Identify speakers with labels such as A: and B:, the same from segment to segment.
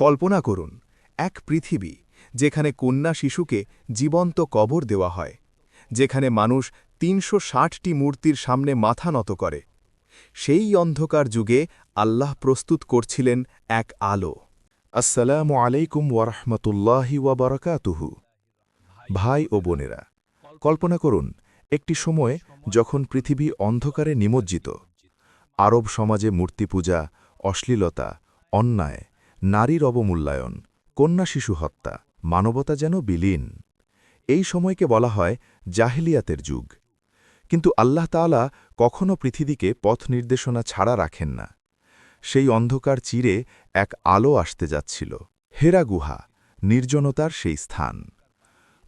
A: কল্পনা করুন এক পৃথিবী যেখানে কন্যা শিশুকে জীবন্ত কবর দেওয়া হয়, যেখানে মানুষ ৩৬০টি মূর্তির সামনে মাথা নত করে। সেই অন্ধকার যুগে আল্লাহ প্রস্তুত করছিলেন এক আলো।
B: আসসালামু আলাইকুম ওয়ারহমতুল্লাহি ওয়াবারাকাতুহু। ভাই ও বোনেরা, কল্পনা করুন একটি সময় যখন পৃথিবী অন্ধকারে নিমজ্জিত। আরব সমাজে মূর্তিপূজা, অশ্লীলতা, অন্যায়, নারীর অবমূল্যায়ন, কন্যা শিশু হত্যা, মানবতা যেন বিলীন। এই সময়কে বলা হয় জাহেলিয়াতের যুগ। কিন্তু আল্লাহ তাআলা কখনও পৃথিবীকে পথ নির্দেশনা ছাড়া রাখেন না। সেই অন্ধকার চিরে এক আলো আসতে যাচ্ছিল। হেরা গুহা, নির্জনতার সেই স্থান।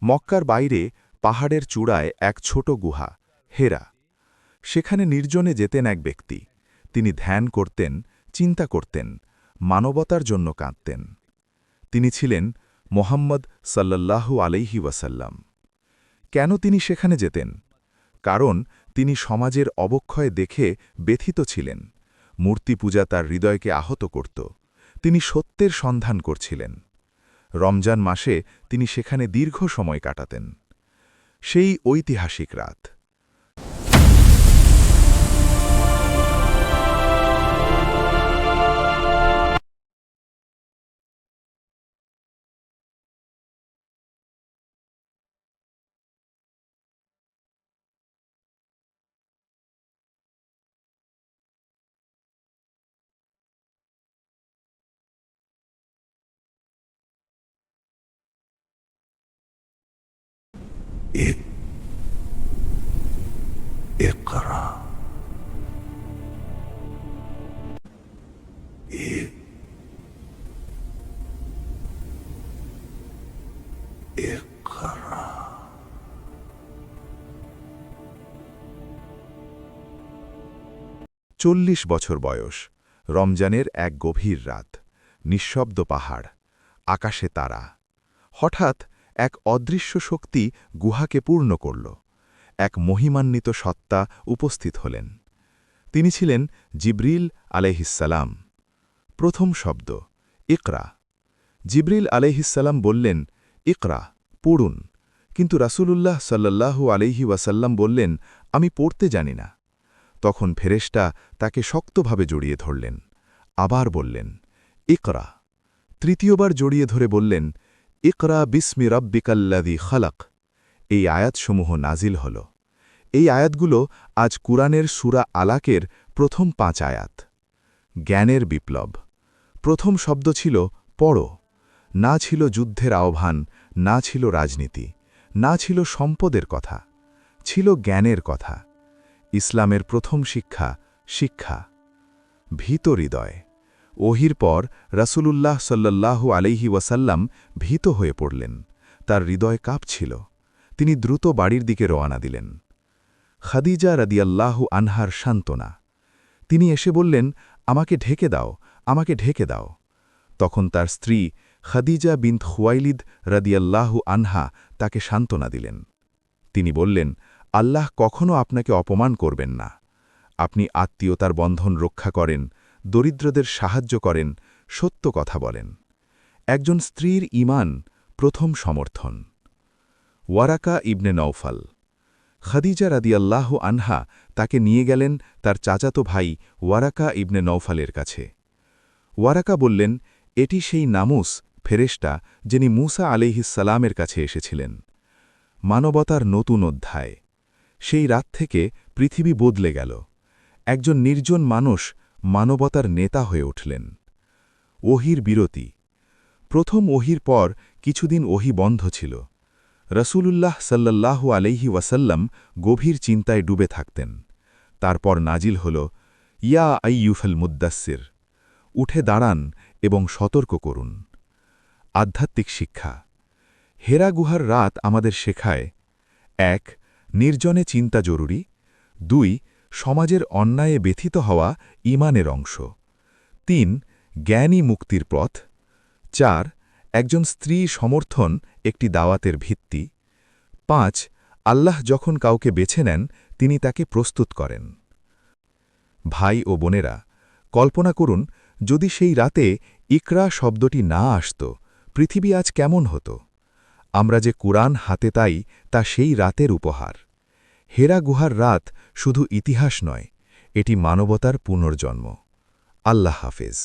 B: মক্কার বাইরে পাহাড়ের চূড়ায় এক ছোট গুহা, হেরা। সেখানে নির্জনে যেতেন এক ব্যক্তি। তিনি ধ্যান করতেন, চিন্তা করতেন, মানবতার জন্য কাঁদতেন। তিনি ছিলেন মোহাম্মদ সাল্লাল্লাহু আলাইহি ওয়াসাল্লাম। কেন তিনি সেখানে যেতেন? কারণ তিনি সমাজের অবক্ষয় দেখে ব্যথিত ছিলেন। মূর্তি পূজা তার হৃদয়কে আহত করত। তিনি সত্যের সন্ধান করছিলেন। রমজান মাসে তিনি সেখানে দীর্ঘ সময় কাটাতেন। সেই ঐতিহাসিক রাত। اقرأ اقرأ ৪০ বছর বয়স, রমজানের এক গভীর রাত, নিঃশব্দ পাহাড়, আকাশে তারা। হঠাৎ এক অদৃশ্য শক্তি গুহাকে পূর্ণ করল। এক মহিমান্বিত সত্তা উপস্থিত হলেন। তিনি ছিলেন জিবরিল আলাইহিসসালাম। প্রথম শব্দ, ইকরা। জিবরিল আলাইহিসসালাম বললেন, ইকরা, পড়ুন। কিন্তু রাসূলুল্লাহ সাল্লাল্লাহু আলাইহি ওয়াসাল্লাম বললেন, আমি পড়তে জানি না। তখন ফেরেশতা তাকে শক্তভাবে জড়িয়ে ধরলেন। আবার বললেন, ইকরা। তৃতীয়বার জড়িয়ে ধরে বললেন, ইকরা বিস্মি রাব্বিকাল্লাযী খালাক। এই আয়াতসমূহ নাজিল হল। এই আয়াতগুলো আজ কুরআনের সূরা আলাকের প্রথম ৫ আয়াত। জ্ঞানের বিপ্লব। প্রথম শব্দ ছিল পড়ো। না ছিল যুদ্ধের আহ্বান, না ছিল রাজনীতি, না ছিল সম্পদের কথা, ছিল জ্ঞানের কথা। ইসলামের প্রথম শিক্ষা, শিক্ষা। ভীত হৃদয়। ওহির পর রাসূলুল্লাহ সাল্লাল্লাহু আলাইহি ওয়াসাল্লাম ভীত হয়ে পড়লেন। তার হৃদয় কাঁপছিল। তিনি দ্রুত বাড়ির দিকে রওনা দিলেন। খাদিজা রাদিয়াল্লাহু আনহার সান্ত্বনা। তিনি এসে বললেন, আমাকে ঢেকে দাও, আমাকে ঢেকে দাও। তখন তার স্ত্রী খাদিজা বিনত খুয়াইলিদ রাদিয়াল্লাহু আনহা তাকে সান্ত্বনা দিলেন। তিনি বললেন, আল্লাহ কখনও আপনাকে অপমান করবেন না। আপনি আত্মীয়তার বন্ধন রক্ষা করেন, দরিদ্রদের সাহায্য করেন, সত্য কথা বলেন। একজন স্ত্রীর ঈমান প্রথম সমর্থন। Waraqah ibn Nawfal. খাদিজা রাদিয়াল্লাহু আনহা তাকে নিয়ে গেলেন তার চাচাতো ভাই ওয়ারাকা ইবনে নওফালের কাছে। ওয়ারাকা বললেন, এটি সেই নামুস, ফেরেশতা, যিনি মূসা আলাইহিসসালামের কাছে এসেছিলেন। মানবতার নতুন অধ্যায়। সেই রাত থেকে পৃথিবী বদলে গেল। একজন নির্জন মানুষ মানবতার নেতা হয়ে উঠলেন। ওহির বিরতি। প্রথম ওহির পর কিছুদিন ওহি বন্ধ ছিল। রাসূলুল্লাহ সাল্লাল্লাহু আলাইহি ওয়াসাল্লাম গভীর চিন্তায় ডুবে থাকতেন। তারপর নাজিল হল, ইয়া আইয়ুহাল মুদ্দাসসির, উঠে দাঁড়ান এবং সতর্ক করুন। আধ্যাত্মিক শিক্ষা। হেরা গুহার রাত আমাদের শেখায়, ১. নির্জনে চিন্তা জরুরি। ২. সমাজের অন্যায়ে ব্যথিত হওয়া ঈমানের অংশ। ৩. জ্ঞানই মুক্তির পথ। ৪. একজন স্ত্রী সমর্থন একটি দাওয়াতের ভিত্তি। ৫. আল্লাহ যখন কাউকে বেছে নেন তিনি তাকে প্রস্তুত করেন। ভাই ও বোনেরা, কল্পনা করুন যদি সেই রাতে ইকরা শব্দটি না আসত পৃথিবী আজ কেমন হতো আমরা যে কুরআন হাতে তাই তা সেই রাতের উপহার হেরা গুহার রাত শুধু ইতিহাস নয় এটি মানবতার পুনর্জন্ম আল্লাহ হাফেজ